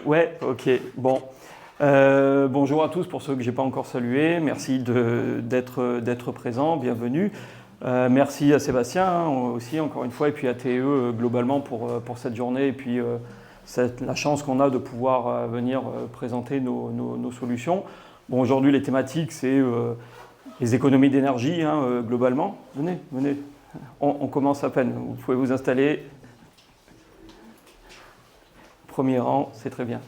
Ouais, ok, bon. Bonjour à tous pour ceux que je n'ai pas encore salués. Merci d'être présents, bienvenue. Merci à Sébastien aussi, encore une fois, et puis à TE globalement pour cette journée, et puis la chance qu'on a de pouvoir venir présenter nos solutions. Bon, aujourd'hui, les thématiques, c'est les économies d'énergie, globalement. Venez, venez. On commence à peine. Vous pouvez vous installer. Premier rang, c'est très bien.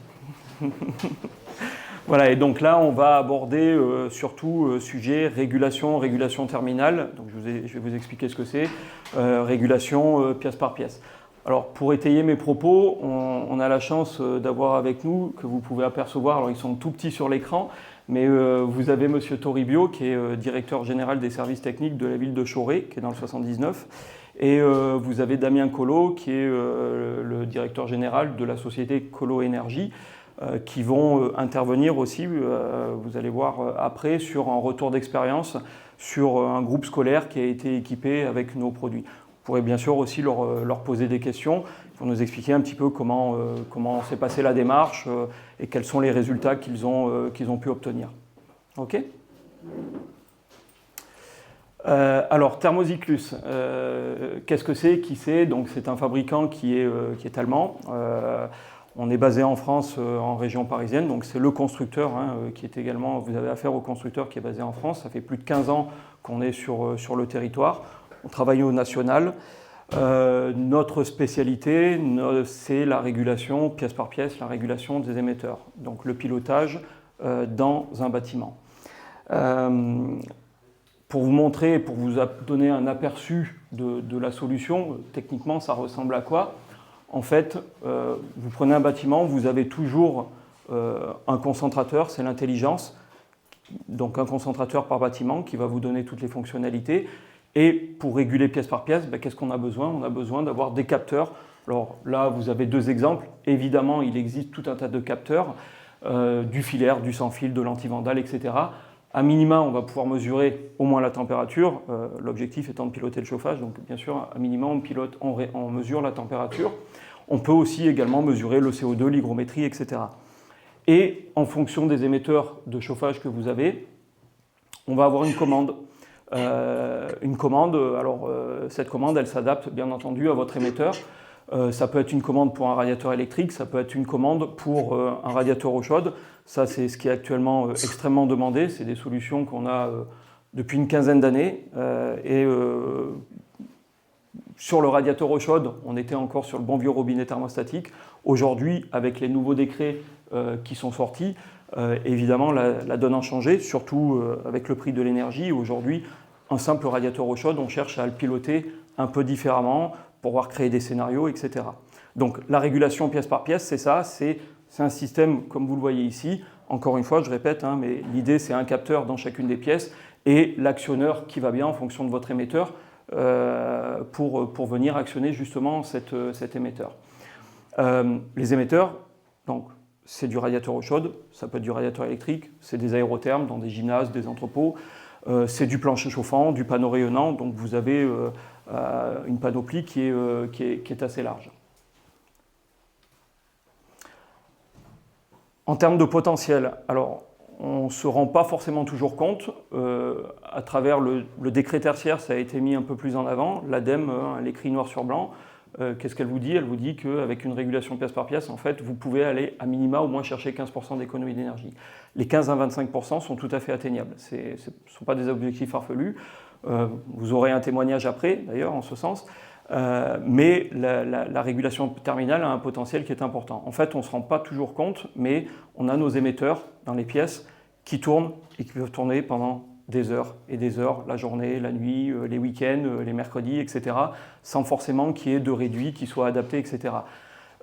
Voilà, et donc là, on va aborder surtout sujet régulation terminale. Donc je vais vous expliquer ce que c'est. Régulation pièce par pièce. Alors pour étayer mes propos, on a la chance d'avoir avec nous, que vous pouvez apercevoir, alors ils sont tout petits sur l'écran, mais vous avez Monsieur Toribio, qui est directeur général des services techniques de la ville de Choré, qui est dans le 79. Et vous avez Damien Collot, qui est le directeur général de la société Colo Énergie, qui vont intervenir aussi, vous allez voir après, sur un retour d'expérience sur un groupe scolaire qui a été équipé avec nos produits. Vous pourrez bien sûr aussi leur poser des questions pour nous expliquer un petit peu comment s'est passée la démarche et quels sont les résultats qu'ils ont pu obtenir. OK ? Alors, Thermozyklus, qu'est-ce que c'est? Qui c'est? Donc, c'est un fabricant qui est allemand. On est basé en France, en région parisienne, donc c'est le constructeur qui est également, vous avez affaire au constructeur qui est basé en France. Ça fait plus de 15 ans qu'on est sur le territoire. On travaille au national. Notre spécialité, c'est la régulation, pièce par pièce, la régulation des émetteurs. Donc le pilotage dans un bâtiment. Pour vous montrer, pour vous donner un aperçu de la solution, techniquement, ça ressemble à quoi? En fait, vous prenez un bâtiment, vous avez toujours un concentrateur, c'est l'intelligence, donc un concentrateur par bâtiment qui va vous donner toutes les fonctionnalités. Et pour réguler pièce par pièce, qu'est-ce qu'on a besoin? On a besoin d'avoir des capteurs. Alors là, vous avez deux exemples. Évidemment, il existe tout un tas de capteurs, du filaire, du sans-fil, de l'antivandale, etc. À minima, on va pouvoir mesurer au moins la température, l'objectif étant de piloter le chauffage, donc bien sûr, à minima, on mesure la température. On peut aussi également mesurer le CO2, l'hygrométrie, etc. Et en fonction des émetteurs de chauffage que vous avez, on va avoir une commande. Cette commande, elle s'adapte bien entendu à votre émetteur. Ça peut être une commande pour un radiateur électrique, ça peut être une commande pour un radiateur eau chaude. Ça, c'est ce qui est actuellement extrêmement demandé. C'est des solutions qu'on a depuis une quinzaine d'années. Sur le radiateur eau chaude, on était encore sur le bon vieux robinet thermostatique. Aujourd'hui, avec les nouveaux décrets qui sont sortis, évidemment, la donne a changé, surtout avec le prix de l'énergie. Aujourd'hui, un simple radiateur eau chaude, on cherche à le piloter un peu différemment pour pouvoir créer des scénarios, etc. Donc la régulation pièce par pièce, c'est ça, c'est un système comme vous le voyez ici. Encore une fois, je répète, mais l'idée c'est un capteur dans chacune des pièces et l'actionneur qui va bien en fonction de votre émetteur pour venir actionner justement cet émetteur. Les émetteurs, donc c'est du radiateur eau chaude, ça peut être du radiateur électrique, c'est des aérothermes dans des gymnases, des entrepôts, c'est du plancher chauffant, du panneau rayonnant, donc vous avez une panoplie qui est assez large. En termes de potentiel, alors on ne se rend pas forcément toujours compte, à travers le décret tertiaire, ça a été mis un peu plus en avant, l'ADEME, elle écrit noir sur blanc. Qu'est-ce qu'elle vous dit? Elle vous dit qu'avec une régulation pièce par pièce, en fait, vous pouvez aller à minima au moins chercher 15% d'économie d'énergie. Les 15 à 25% sont tout à fait atteignables. Ce ne sont pas des objectifs farfelus. Vous aurez un témoignage après, d'ailleurs, en ce sens. Mais la régulation terminale a un potentiel qui est important. En fait, on ne se rend pas toujours compte, mais on a nos émetteurs dans les pièces qui tournent et qui peuvent tourner pendant des heures et des heures, la journée, la nuit, les week-ends, les mercredis, etc., sans forcément qu'il y ait de réduit qui soit adapté, etc.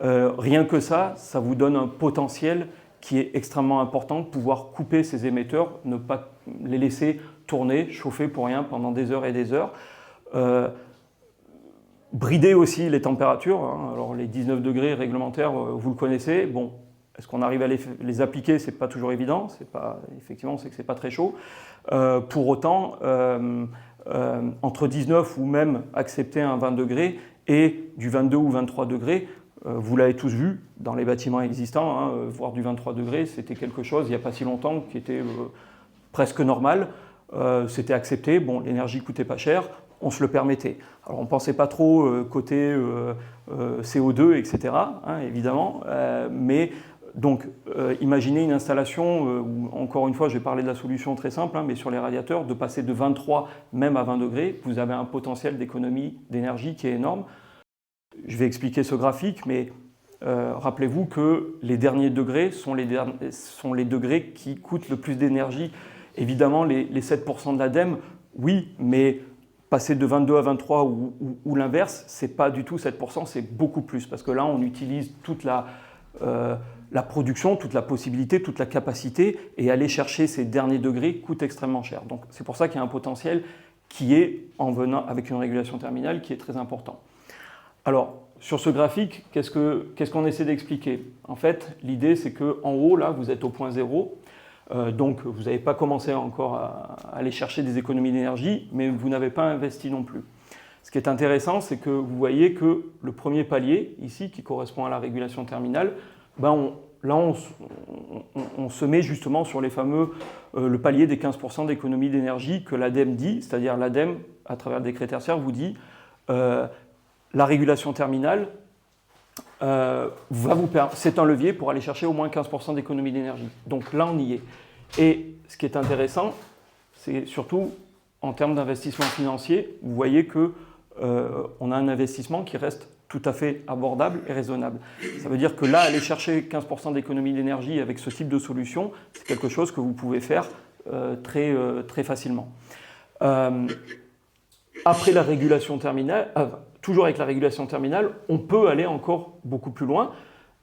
Rien que ça vous donne un potentiel qui est extrêmement important, pouvoir couper ces émetteurs, ne pas les laisser tourner, chauffer pour rien pendant des heures et des heures. Brider aussi les températures, alors les 19 degrés réglementaires, vous le connaissez, bon, est-ce qu'on arrive à les appliquer? C'est pas toujours évident, effectivement, c'est que c'est pas très chaud. Pour autant, entre 19 ou même accepter un 20 degrés et du 22 ou 23 degrés, Vous l'avez tous vu dans les bâtiments existants, hein, voir du 23 degrés, c'était quelque chose, il n'y a pas si longtemps, qui était presque normal. C'était accepté, bon, l'énergie coûtait pas cher, on se le permettait. Alors on ne pensait pas trop côté CO2, etc., hein, évidemment, mais donc imaginez une installation où, encore une fois, je vais parler de la solution très simple, hein, mais sur les radiateurs, de passer de 23 même à 20 degrés, vous avez un potentiel d'économie d'énergie qui est énorme. Je vais expliquer ce graphique, mais rappelez-vous que les derniers degrés sont les degrés qui coûtent le plus d'énergie. Évidemment, les 7% de l'ADEME, oui, mais passer de 22 à 23 ou l'inverse, ce n'est pas du tout 7%, c'est beaucoup plus, parce que là, on utilise toute la production, toute la possibilité, toute la capacité, et aller chercher ces derniers degrés coûte extrêmement cher. Donc c'est pour ça qu'il y a un potentiel qui est, en venant avec une régulation terminale, qui est très important. Alors, sur ce graphique, qu'est-ce qu'on essaie d'expliquer? En fait, l'idée, c'est qu'en haut, là, vous êtes au point zéro, donc vous n'avez pas commencé encore à aller chercher des économies d'énergie, mais vous n'avez pas investi non plus. Ce qui est intéressant, c'est que vous voyez que le premier palier, ici, qui correspond à la régulation terminale, on se met justement sur les fameux, le palier des 15% d'économie d'énergie que l'ADEME dit, c'est-à-dire l'ADEME, à travers le décret tertiaire, vous dit la régulation terminale c'est un levier pour aller chercher au moins 15% d'économie d'énergie. Donc là, on y est. Et ce qui est intéressant, c'est surtout en termes d'investissement financier, vous voyez qu'on a un investissement qui reste tout à fait abordable et raisonnable. Ça veut dire que là, aller chercher 15% d'économie d'énergie avec ce type de solution, c'est quelque chose que vous pouvez faire très facilement. Après la régulation terminale, toujours avec la régulation terminale, on peut aller encore beaucoup plus loin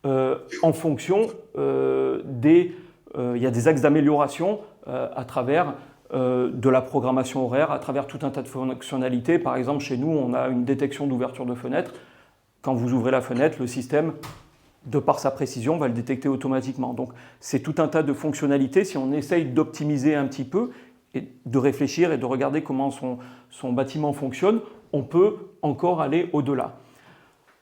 en fonction il y a des axes d'amélioration à travers de la programmation horaire, à travers tout un tas de fonctionnalités. Par exemple, chez nous, on a une détection d'ouverture de fenêtre. Quand vous ouvrez la fenêtre, le système, de par sa précision, va le détecter automatiquement. Donc, c'est tout un tas de fonctionnalités. Si on essaye d'optimiser un petit peu, et de réfléchir et de regarder comment son bâtiment fonctionne, on peut encore aller au-delà.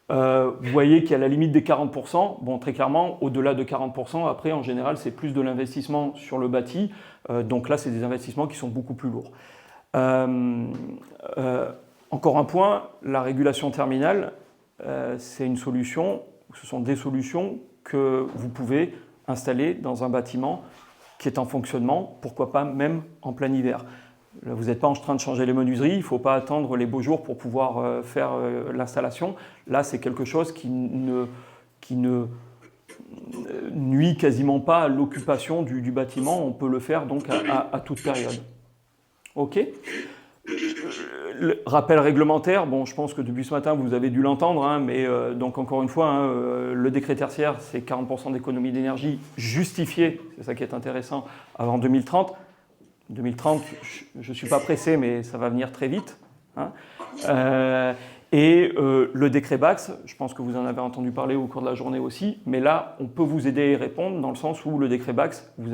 Vous voyez qu'il y a la limite des 40%. Bon, très clairement, au-delà de 40%, après, en général, c'est plus de l'investissement sur le bâti. Donc là, c'est des investissements qui sont beaucoup plus lourds. Encore un point, la régulation terminale, c'est une solution, ce sont des solutions que vous pouvez installer dans un bâtiment qui est en fonctionnement, pourquoi pas même en plein hiver. Là, vous n'êtes pas en train de changer les menuiseries, il ne faut pas attendre les beaux jours pour pouvoir faire l'installation. Là, c'est quelque chose qui ne nuit quasiment pas à l'occupation du bâtiment. On peut le faire donc à toute période. OK. Le rappel réglementaire, bon, je pense que depuis ce matin, vous avez dû l'entendre, hein, mais donc encore une fois, hein, le décret tertiaire, c'est 40% d'économie d'énergie justifiée, c'est ça qui est intéressant, avant 2030. 2030, je ne suis pas pressé, mais ça va venir très vite. Hein. Le décret BACS, je pense que vous en avez entendu parler au cours de la journée aussi, mais là, on peut vous aider à y répondre dans le sens où le décret BACS, il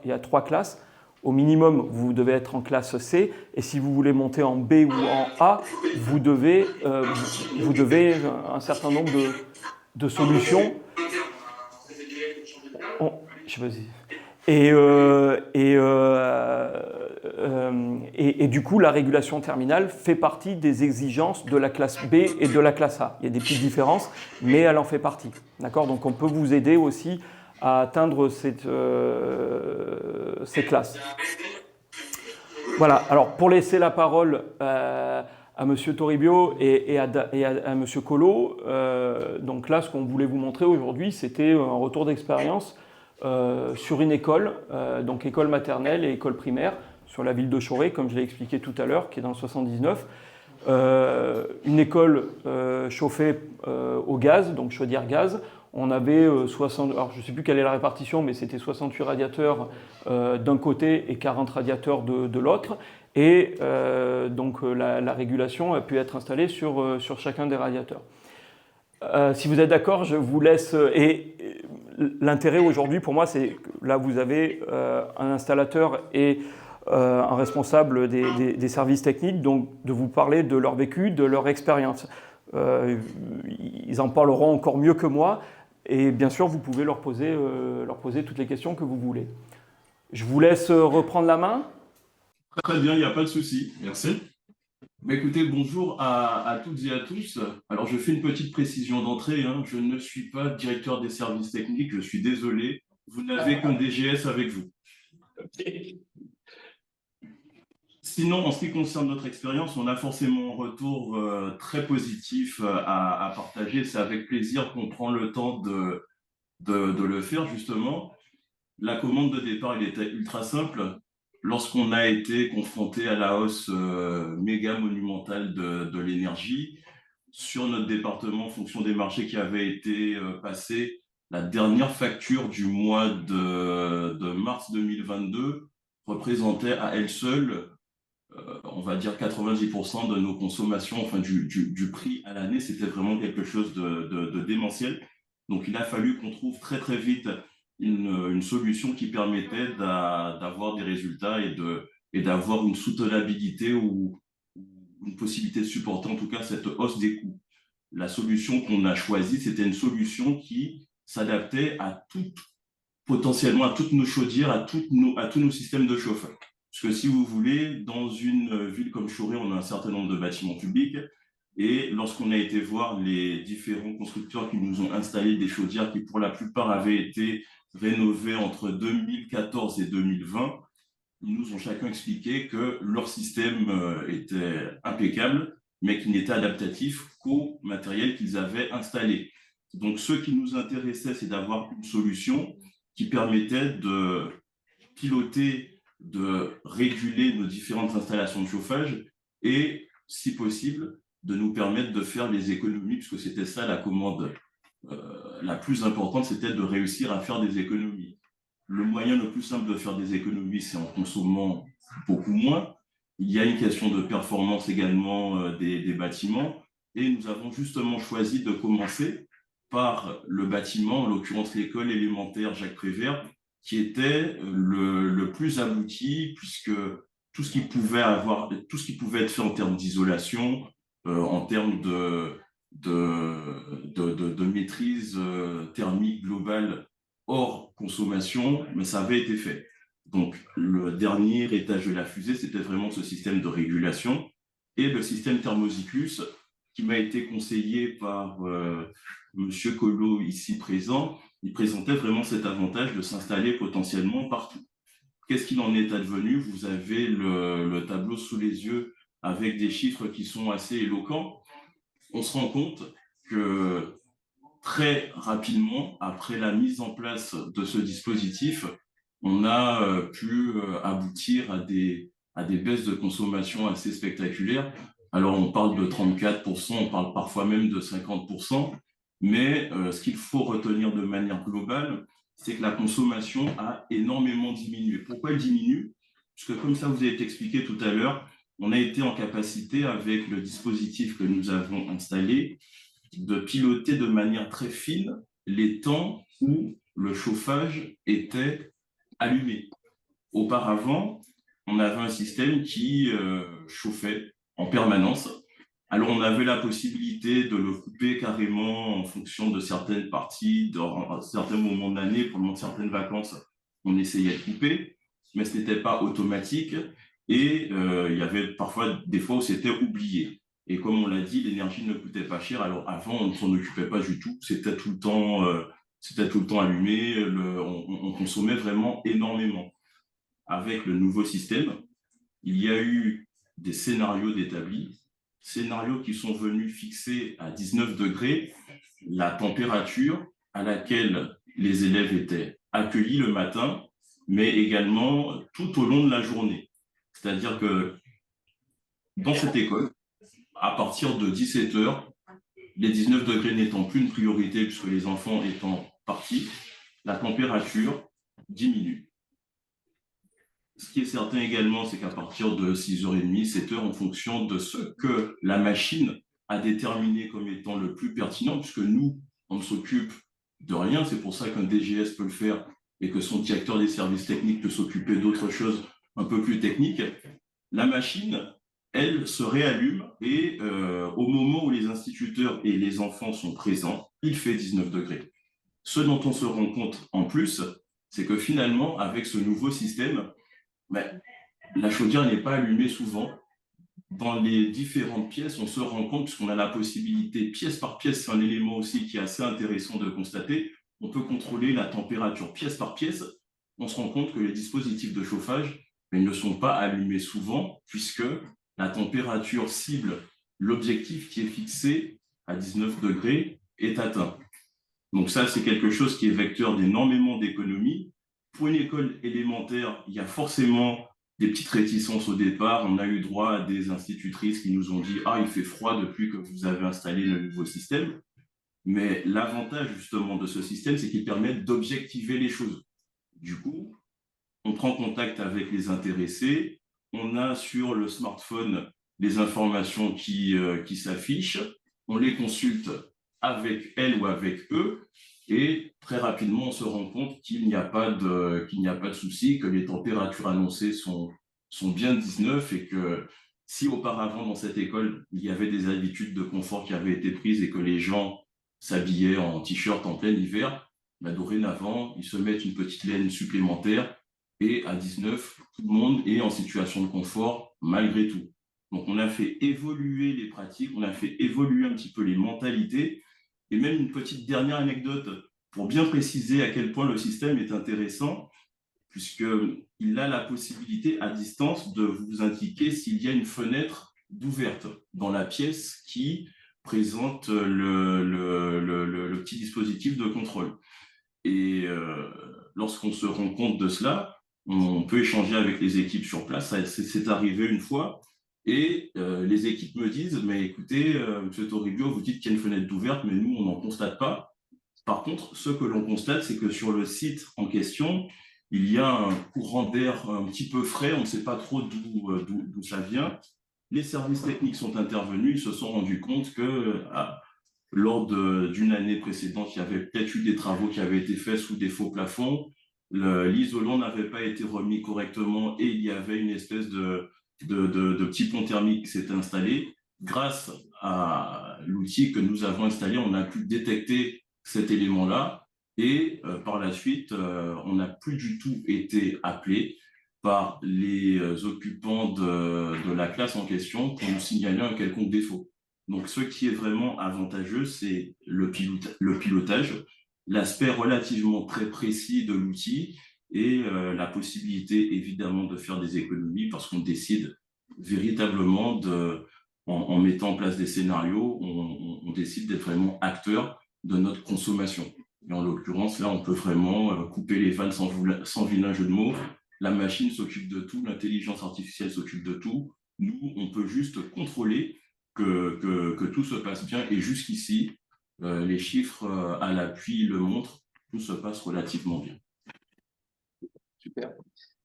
y a 3 classes. Au minimum, vous devez être en classe C, et si vous voulez monter en B ou en A, vous devez un certain nombre de solutions. Et du coup, la régulation terminale fait partie des exigences de la classe B et de la classe A. Il y a des petites différences, mais elle en fait partie. D'accord ? Donc on peut vous aider aussi à atteindre ces classes. Voilà, alors pour laisser la parole à M. Toribio et à M. Collot, donc là, ce qu'on voulait vous montrer aujourd'hui, c'était un retour d'expérience sur une école, donc école maternelle et école primaire, sur la ville de Choré, comme je l'ai expliqué tout à l'heure, qui est dans le 79. Une école chauffée au gaz, donc chaudière gaz. On avait 60, alors je ne sais plus quelle est la répartition, mais c'était 68 radiateurs d'un côté et 40 radiateurs de l'autre. Et donc la régulation a pu être installée sur chacun des radiateurs. Si vous êtes d'accord, je vous laisse. Et l'intérêt aujourd'hui pour moi, c'est que là vous avez un installateur et un responsable des services techniques, donc de vous parler de leur vécu, de leur expérience. Ils en parleront encore mieux que moi. Et bien sûr, vous pouvez leur poser toutes les questions que vous voulez. Je vous laisse reprendre la main. Très bien, il n'y a pas de souci. Merci. Mais écoutez, bonjour à toutes et à tous. Alors, je fais une petite précision d'entrée, hein. Je ne suis pas directeur des services techniques, je suis désolé. Vous n'avez qu'un DGS avec vous. Sinon, en ce qui concerne notre expérience, on a forcément un retour très positif à partager. C'est avec plaisir qu'on prend le temps de le faire, justement. La commande de départ, elle était ultra simple. Lorsqu'on a été confronté à la hausse méga monumentale de l'énergie, sur notre département, en fonction des marchés qui avaient été passés, la dernière facture du mois de mars 2022 représentait à elle seule, on va dire 90% de nos consommations, enfin du prix à l'année. C'était vraiment quelque chose de démentiel. Donc il a fallu qu'on trouve très très vite une solution qui permettait d'avoir des résultats et d'avoir une soutenabilité ou une possibilité de supporter en tout cas cette hausse des coûts. La solution qu'on a choisie, c'était une solution qui s'adaptait potentiellement à toutes nos chaudières, à tous nos systèmes de chauffage. Parce que si vous voulez, dans une ville comme Choré, on a un certain nombre de bâtiments publics. Et lorsqu'on a été voir les différents constructeurs qui nous ont installé des chaudières qui, pour la plupart, avaient été rénovées entre 2014 et 2020, ils nous ont chacun expliqué que leur système était impeccable, mais qu'il n'était adaptatif qu'au matériel qu'ils avaient installé. Donc, ce qui nous intéressait, c'est d'avoir une solution qui permettait de piloter, de réguler nos différentes installations de chauffage et, si possible, de nous permettre de faire les économies, puisque c'était ça la commande la plus importante, c'était de réussir à faire des économies. Le moyen le plus simple de faire des économies, c'est en consommant beaucoup moins. Il y a une question de performance également des bâtiments, et nous avons justement choisi de commencer par le bâtiment, en l'occurrence l'école élémentaire Jacques Prévert, qui était le plus abouti, puisque tout ce qui pouvait être fait en termes d'isolation, en termes de maîtrise thermique globale hors consommation, mais ça avait été fait. Donc, le dernier étage de la fusée, c'était vraiment ce système de régulation et le système Thermozyklus qui m'a été conseillé par Monsieur Collot ici présent. Il présentait vraiment cet avantage de s'installer potentiellement partout. Qu'est-ce qu'il en est advenu? Vous avez le tableau sous les yeux avec des chiffres qui sont assez éloquents. On se rend compte que très rapidement, après la mise en place de ce dispositif, on a pu aboutir à des baisses de consommation assez spectaculaires. Alors, on parle de 34%, on parle parfois même de 50%, mais ce qu'il faut retenir de manière globale, c'est que la consommation a énormément diminué. Pourquoi elle diminue? Parce que comme ça vous a été expliqué tout à l'heure, on a été en capacité, avec le dispositif que nous avons installé, de piloter de manière très fine les temps où le chauffage était allumé. Auparavant, on avait un système qui chauffait en permanence. Alors, on avait la possibilité de le couper carrément en fonction de certaines parties, dans certains moments de l'année, pendant certaines vacances, on essayait de couper, mais ce n'était pas automatique et il y avait parfois des fois où c'était oublié. Et comme on l'a dit, l'énergie ne coûtait pas cher. Alors avant, on ne s'en occupait pas du tout. C'était tout le temps allumé. On consommait vraiment énormément. Avec le nouveau système, il y a eu des scénarios d'établis, scénarios qui sont venus fixer à 19 degrés la température à laquelle les élèves étaient accueillis le matin, mais également tout au long de la journée. C'est-à-dire que dans cette école, à partir de 17 heures, les 19 degrés n'étant plus une priorité puisque les enfants étant partis, la température diminue. Ce qui est certain également, c'est qu'à partir de 6h30, 7h, en fonction de ce que la machine a déterminé comme étant le plus pertinent, puisque nous, on ne s'occupe de rien, c'est pour ça qu'un DGS peut le faire et que son directeur des services techniques peut s'occuper d'autres choses un peu plus techniques, la machine elle se réallume et au moment où les instituteurs et les enfants sont présents, il fait 19 degrés. Ce dont on se rend compte en plus, c'est que finalement, avec ce nouveau système, ben, la chaudière n'est pas allumée souvent. Dans les différentes pièces, on se rend compte, puisqu'on a la possibilité, pièce par pièce, c'est un élément aussi qui est assez intéressant de constater, on peut contrôler la température pièce par pièce. On se rend compte que les dispositifs de chauffage, ils ne sont pas allumés souvent, puisque la température cible, l'objectif qui est fixé à 19 degrés, est atteint. Donc ça, c'est quelque chose qui est vecteur d'énormément d'économies. Pour une école élémentaire, il y a forcément des petites réticences au départ. On a eu droit à des institutrices qui nous ont dit « Ah, il fait froid depuis que vous avez installé le nouveau système ». Mais l'avantage justement de ce système, c'est qu'il permet d'objectiver les choses. Du coup, on prend contact avec les intéressés, on a sur le smartphone les informations qui s'affichent, on les consulte avec elles ou avec eux, et très rapidement, on se rend compte qu'il n'y a pas de souci, que les températures annoncées sont bien 19 et que si auparavant dans cette école, il y avait des habitudes de confort qui avaient été prises et que les gens s'habillaient en t-shirt en plein hiver, bah, dorénavant, ils se mettent une petite laine supplémentaire et à 19, tout le monde est en situation de confort malgré tout. Donc, on a fait évoluer les pratiques, on a fait évoluer un petit peu les mentalités. Et même une petite dernière anecdote pour bien préciser à quel point le système est intéressant, puisqu'il a la possibilité à distance de vous indiquer s'il y a une fenêtre d'ouverte dans la pièce qui présente le petit dispositif de contrôle. Et lorsqu'on se rend compte de cela, on peut échanger avec les équipes sur place. C'est arrivé une fois. Et les équipes me disent, mais écoutez, Monsieur Toribio, vous dites qu'il y a une fenêtre d'ouverte, mais nous, on n'en constate pas. Par contre, ce que l'on constate, c'est que sur le site en question, il y a un courant d'air un petit peu frais, on ne sait pas trop d'où ça vient. Les services techniques sont intervenus, ils se sont rendus compte que lors d'une année précédente, il y avait peut-être eu des travaux qui avaient été faits sous des faux plafonds. L'isolant n'avait pas été remis correctement et il y avait une espèce de petit pont thermique qui s'était installé. Grâce à l'outil que nous avons installé, on a pu détecter cet élément-là et par la suite, on n'a plus du tout été appelé par les occupants de la classe en question pour nous signaler un quelconque défaut. Donc, ce qui est vraiment avantageux, c'est le pilotage, l'aspect relativement très précis de l'outil et la possibilité, évidemment, de faire des économies parce qu'on décide véritablement en mettant en place des scénarios, on décide d'être vraiment acteur de notre consommation. Et en l'occurrence, là, on peut vraiment couper les vannes sans vilain jeu de mots. La machine s'occupe de tout, l'intelligence artificielle s'occupe de tout. Nous, on peut juste contrôler que tout se passe bien. Et jusqu'ici, les chiffres à l'appui le montrent, tout se passe relativement bien. Super.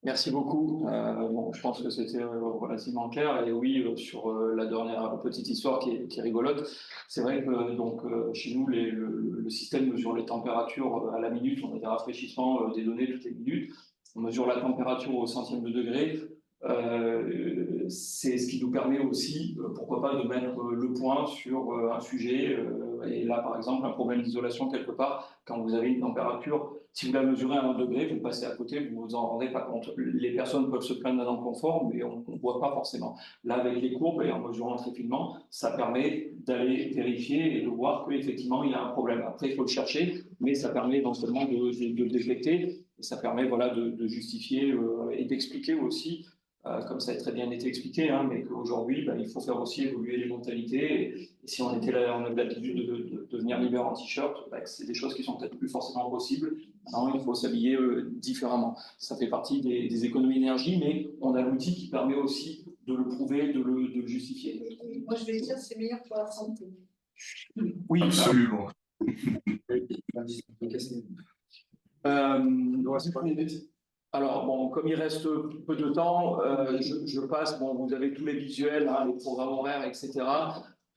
Merci beaucoup. Bon, je pense que c'était relativement clair. Et oui, sur la dernière petite histoire qui est rigolote, c'est vrai que donc, chez nous, le système mesure les températures à la minute. On a des rafraîchissements des données toutes les minutes. On mesure la température au centième de degré. C'est ce qui nous permet aussi, pourquoi pas, de mettre le point sur un sujet. Et là, par exemple, un problème d'isolation quelque part, quand vous avez une température, si vous la mesurez à 1 degré, vous passez à côté, vous ne vous en rendez pas compte. Les personnes peuvent se plaindre d'un inconfort, mais on ne voit pas forcément. Là, avec les courbes et en mesurant très finement, ça permet d'aller vérifier et de voir qu'effectivement, il y a un problème. Après, il faut le chercher, mais ça permet non seulement de le détecter, et ça permet voilà, de justifier et d'expliquer aussi comme ça a très bien été expliqué, hein, mais qu'aujourd'hui, il faut faire aussi évoluer les mentalités. Et si on était là, on avait l'habitude de venir l'hiver en t-shirt, c'est des choses qui sont peut-être plus forcément possibles. Maintenant, il faut s'habiller différemment. Ça fait partie des économies d'énergie, mais on a l'outil qui permet aussi de le prouver, de le justifier. Moi, je vais dire c'est meilleur pour la santé. Oui, absolument. Alors, bon, comme il reste peu de temps, je passe. Bon, vous avez tous les visuels, hein, les programmes horaires, etc.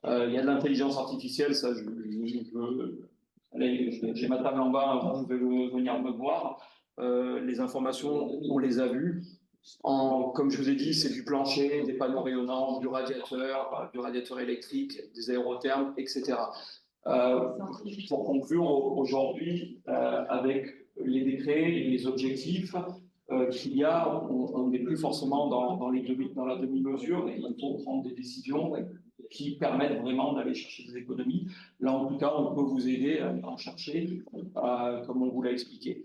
Il y a de l'intelligence artificielle, ça, j'ai ma table en bas, vous pouvez venir me voir. Les informations, on les a vues. Comme je vous ai dit, c'est du plancher, des panneaux rayonnants, du radiateur électrique, des aérothermes, etc. Pour conclure, aujourd'hui, avec les décrets et les objectifs qu'il y a, on n'est plus forcément dans la demi-mesure et il faut prendre des décisions qui permettent vraiment d'aller chercher des économies. Là, en tout cas, on peut vous aider à en chercher, comme on vous l'a expliqué.